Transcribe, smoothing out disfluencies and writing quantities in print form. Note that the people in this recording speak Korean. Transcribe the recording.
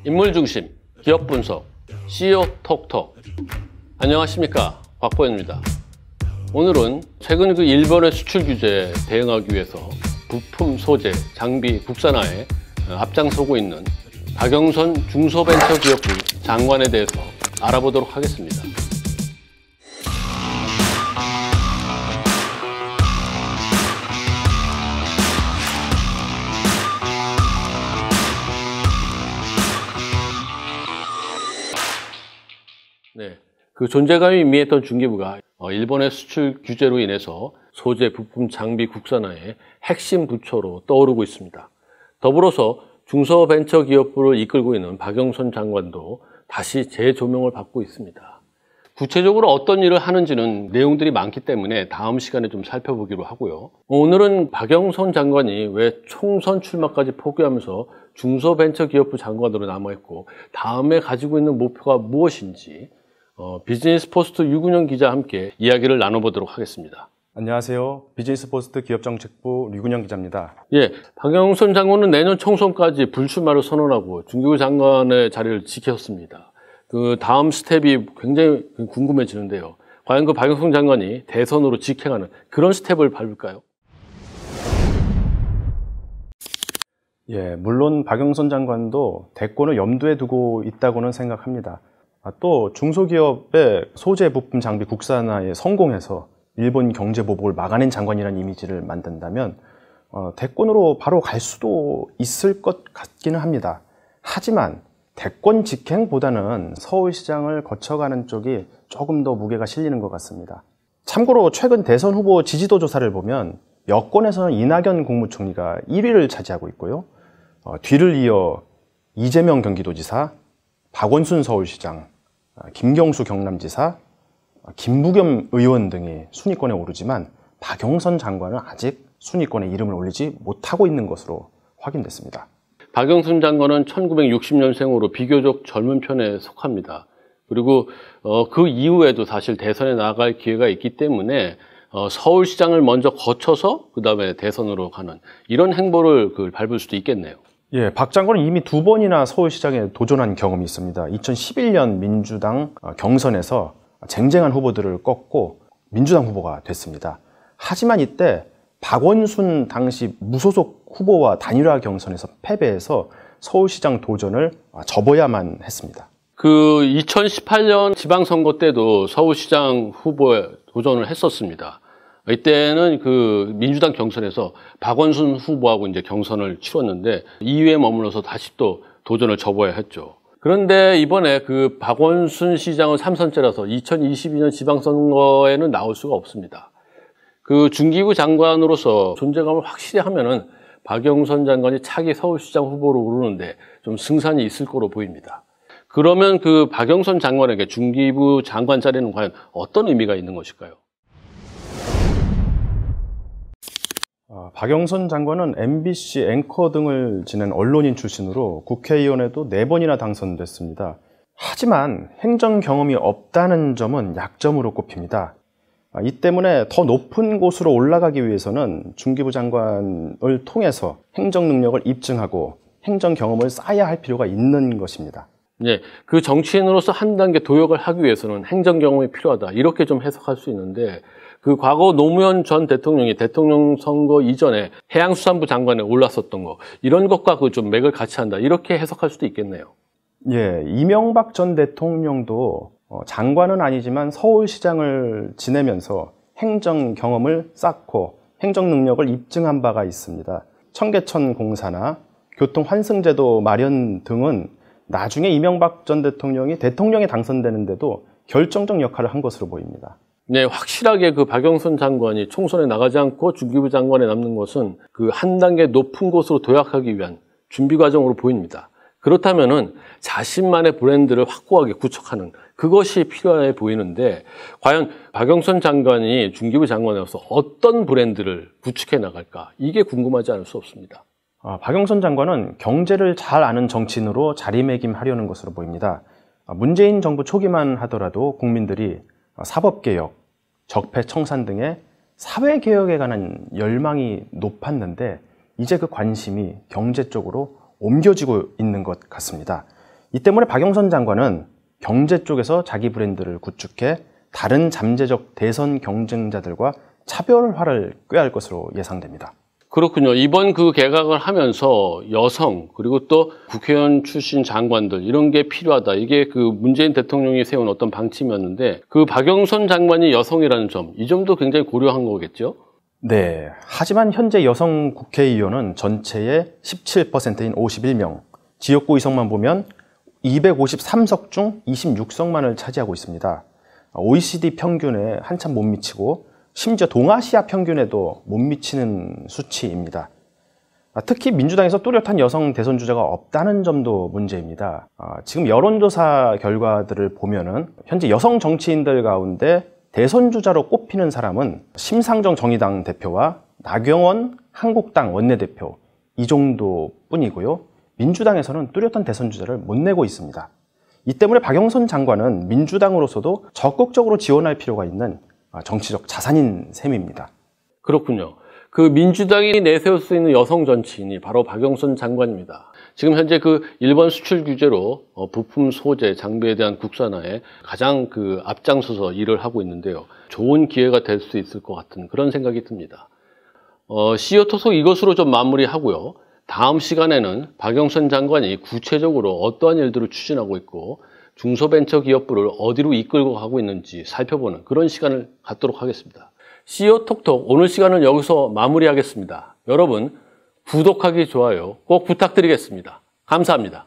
인물중심, 기업분석, CEO 톡톡. 안녕하십니까, 곽보현입니다. 오늘은 최근 일본의 수출 규제에 대응하기 위해서 부품, 소재, 장비 국산화에 앞장서고 있는 박영선 중소벤처기업부 장관에 대해서 알아보도록 하겠습니다. 네, 그 존재감이 미미했던 중기부가 일본의 수출 규제로 인해서 소재, 부품, 장비 국산화의 핵심 부처로 떠오르고 있습니다. 더불어서 중소벤처기업부를 이끌고 있는 박영선 장관도 다시 재조명을 받고 있습니다. 구체적으로 어떤 일을 하는지는 내용들이 많기 때문에 다음 시간에 좀 살펴보기로 하고요. 오늘은 박영선 장관이 왜 총선 출마까지 포기하면서 중소벤처기업부 장관으로 남아있고 다음에 가지고 있는 목표가 무엇인지 비즈니스포스트 류근영 기자와 함께 이야기를 나눠보도록 하겠습니다. 안녕하세요. 비즈니스포스트 기업정책부 류근영 기자입니다. 예, 박영선 장관은 내년 총선까지 불출마를 선언하고 중기부 장관의 자리를 지켰습니다. 그 다음 스텝이 굉장히 궁금해지는데요. 과연 그 박영선 장관이 대선으로 직행하는 그런 스텝을 밟을까요? 예, 물론 박영선 장관도 대권을 염두에 두고 있다고는 생각합니다. 또 중소기업의 소재 부품 장비 국산화에 성공해서 일본 경제 보복을 막아낸 장관이라는 이미지를 만든다면 대권으로 바로 갈 수도 있을 것 같기는 합니다. 하지만 대권 직행보다는 서울시장을 거쳐가는 쪽이 조금 더 무게가 실리는 것 같습니다. 참고로 최근 대선 후보 지지도 조사를 보면 여권에서는 이낙연 국무총리가 1위를 차지하고 있고요. 뒤를 이어 이재명 경기도지사, 박원순 서울시장, 김경수 경남지사, 김부겸 의원 등이 순위권에 오르지만 박영선 장관은 아직 순위권에 이름을 올리지 못하고 있는 것으로 확인됐습니다. 박영선 장관은 1960년생으로 비교적 젊은 편에 속합니다. 그리고 그 이후에도 사실 대선에 나갈 기회가 있기 때문에 서울시장을 먼저 거쳐서 그 다음에 대선으로 가는 이런 행보를 밟을 수도 있겠네요. 예, 박 장관은 이미 2번이나 서울시장에 도전한 경험이 있습니다. 2011년 민주당 경선에서 쟁쟁한 후보들을 꺾고 민주당 후보가 됐습니다. 하지만 이때 박원순 당시 무소속 후보와 단일화 경선에서 패배해서 서울시장 도전을 접어야만 했습니다. 그 2018년 지방선거 때도 서울시장 후보에 도전을 했었습니다. 이때는 그 민주당 경선에서 박원순 후보하고 이제 경선을 치렀는데 2위에 머물러서 다시 또 도전을 접어야 했죠. 그런데 이번에 그 박원순 시장은 3선째라서 2022년 지방선거에는 나올 수가 없습니다. 그 중기부 장관으로서 존재감을 확실히 하면은 박영선 장관이 차기 서울시장 후보로 오르는데 좀 승산이 있을 거로 보입니다. 그러면 그 박영선 장관에게 중기부 장관 자리는 과연 어떤 의미가 있는 것일까요? 박영선 장관은 MBC 앵커 등을 지낸 언론인 출신으로 국회의원에도 4번이나 당선됐습니다. 하지만 행정 경험이 없다는 점은 약점으로 꼽힙니다. 이 때문에 더 높은 곳으로 올라가기 위해서는 중기부 장관을 통해서 행정 능력을 입증하고 행정 경험을 쌓아야 할 필요가 있는 것입니다. 네, 그 정치인으로서 한 단계 도약을 하기 위해서는 행정 경험이 필요하다. 이렇게 좀 해석할 수 있는데 그 과거 노무현 전 대통령이 대통령 선거 이전에 해양수산부 장관에 올랐었던 거 이런 것과 그 좀 맥을 같이 한다. 이렇게 해석할 수도 있겠네요. 예, 이명박 전 대통령도 장관은 아니지만 서울시장을 지내면서 행정 경험을 쌓고 행정 능력을 입증한 바가 있습니다. 청계천 공사나 교통 환승제도 마련 등은 나중에 이명박 전 대통령이 대통령에 당선되는데도 결정적 역할을 한 것으로 보입니다. 네, 확실하게 그 박영선 장관이 총선에 나가지 않고 중기부 장관에 남는 것은 그 한 단계 높은 곳으로 도약하기 위한 준비 과정으로 보입니다. 그렇다면은 자신만의 브랜드를 확고하게 구축하는 그것이 필요해 보이는데 과연 박영선 장관이 중기부 장관으로서 어떤 브랜드를 구축해 나갈까? 이게 궁금하지 않을 수 없습니다. 박영선 장관은 경제를 잘 아는 정치인으로 자리매김하려는 것으로 보입니다. 문재인 정부 초기만 하더라도 국민들이 사법개혁, 적폐청산 등의 사회개혁에 관한 열망이 높았는데 이제 그 관심이 경제 쪽으로 옮겨지고 있는 것 같습니다. 이 때문에 박영선 장관은 경제 쪽에서 자기 브랜드를 구축해 다른 잠재적 대선 경쟁자들과 차별화를 꾀할 것으로 예상됩니다. 그렇군요. 이번 그 개각을 하면서 여성 그리고 또 국회의원 출신 장관들 이런 게 필요하다. 이게 그 문재인 대통령이 세운 어떤 방침이었는데 그 박영선 장관이 여성이라는 점, 이 점도 굉장히 고려한 거겠죠? 네. 하지만 현재 여성 국회의원은 전체의 17%인 51명, 지역구 의석만 보면 253석 중 26석만을 차지하고 있습니다. OECD 평균에 한참 못 미치고 심지어 동아시아 평균에도 못 미치는 수치입니다. 특히 민주당에서 뚜렷한 여성 대선 주자가 없다는 점도 문제입니다. 지금 여론조사 결과들을 보면은 현재 여성 정치인들 가운데 대선 주자로 꼽히는 사람은 심상정 정의당 대표와 나경원 한국당 원내대표 이 정도뿐이고요. 민주당에서는 뚜렷한 대선 주자를 못 내고 있습니다. 이 때문에 박영선 장관은 민주당으로서도 적극적으로 지원할 필요가 있는 정치적 자산인 셈입니다. 그렇군요. 그 민주당이 내세울 수 있는 여성 정치인이 바로 박영선 장관입니다. 지금 현재 그 일본 수출 규제로 부품 소재, 장비에 대한 국산화에 가장 그 앞장서서 일을 하고 있는데요. 좋은 기회가 될 수 있을 것 같은 그런 생각이 듭니다. CEO 토속 이것으로 좀 마무리하고요. 다음 시간에는 박영선 장관이 구체적으로 어떠한 일들을 추진하고 있고 중소벤처기업부를 어디로 이끌고 가고 있는지 살펴보는 그런 시간을 갖도록 하겠습니다. CEO 톡톡 오늘 시간은 여기서 마무리하겠습니다. 여러분 구독하기, 좋아요 꼭 부탁드리겠습니다. 감사합니다.